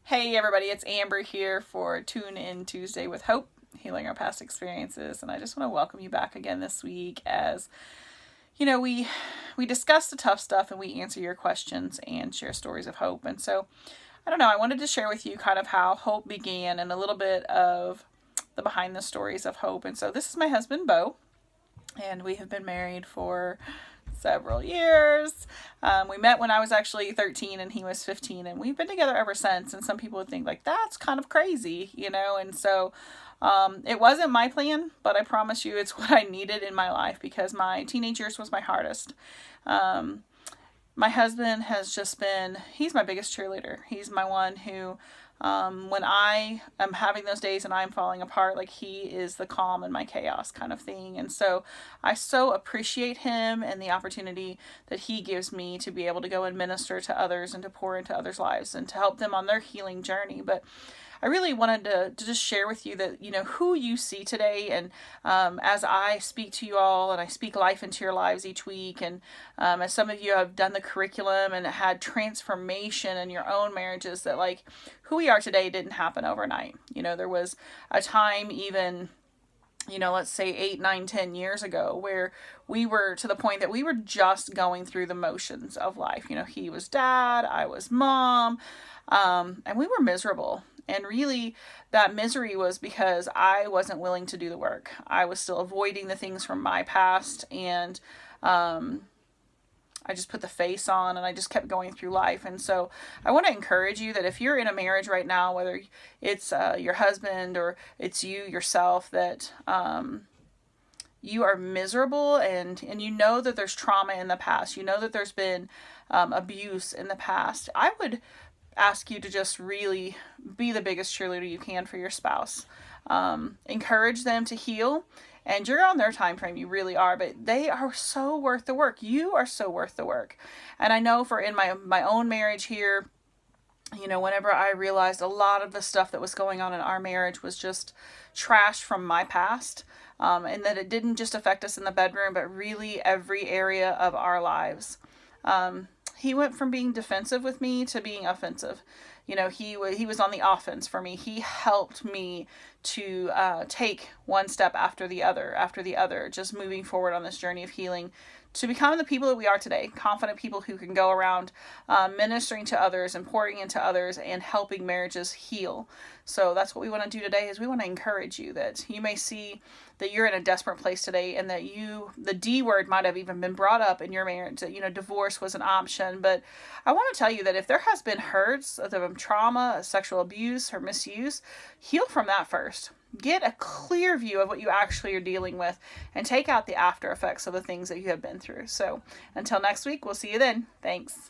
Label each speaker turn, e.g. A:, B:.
A: Hey everybody, it's Amber here for Tune In Tuesday with Hope, Healing Our Past Experiences, and I just want to welcome you back again this week as we discuss the tough stuff and we answer your questions and share stories of hope. And so, I don't know, I wanted to share with you kind of how hope began and a little bit of the behind the stories of hope. And so this is my husband, Bo, and we have been married for several years. We met when I was actually 13 and he was 15, and we've been together ever since. And some people would think, like, that's kind of crazy, And so it wasn't my plan, but I promise you it's what I needed in my life because my teenage years was my hardest. My husband has just been, he's my biggest cheerleader. He's my one who, when I am having those days and I'm falling apart, like he is the calm in my chaos kind of thing. And so I so appreciate him and the opportunity that he gives me to be able to go and minister to others and to pour into others' lives and to help them on their healing journey. But I really wanted to just share with you that, who you see today. And as I speak to you all and I speak life into your lives each week, and as some of you have done the curriculum and had transformation in your own marriages, that like who we are today didn't happen overnight. There was a time even, let's say 8, 9, 10 years ago where we were to the point that we were just going through the motions of life. He was dad, I was mom, and we were miserable. And really, that misery was because I wasn't willing to do the work. I was still avoiding the things from my past, and I just put the face on and I just kept going through life. And so I want to encourage you that if you're in a marriage right now, whether it's your husband or it's you yourself, that you are miserable and you know that there's trauma in the past, that there's been abuse in the past, I would ask you to just really be the biggest cheerleader you can for your spouse. Encourage them to heal, and you're on their time frame, you really are, but they are so worth the work. You are so worth the work. And I know for in my own marriage here, whenever I realized a lot of the stuff that was going on in our marriage was just trash from my past, and that it didn't just affect us in the bedroom, but really every area of our lives. He went from being defensive with me to being offensive. He was on the offense for me. He helped me to take one step after the other, just moving forward on this journey of healing to become the people that we are today, confident people who can go around ministering to others and pouring into others and helping marriages heal. So that's what we want to do today, is we want to encourage you that you may see that you're in a desperate place today, and that the D word might have even been brought up in your marriage, that, divorce was an option. But I want to tell you that if there has been hurts, trauma, sexual abuse, or misuse, heal from that first. Get a clear view of what you actually are dealing with and take out the after effects of the things that you have been through. So until next week, we'll see you then. Thanks.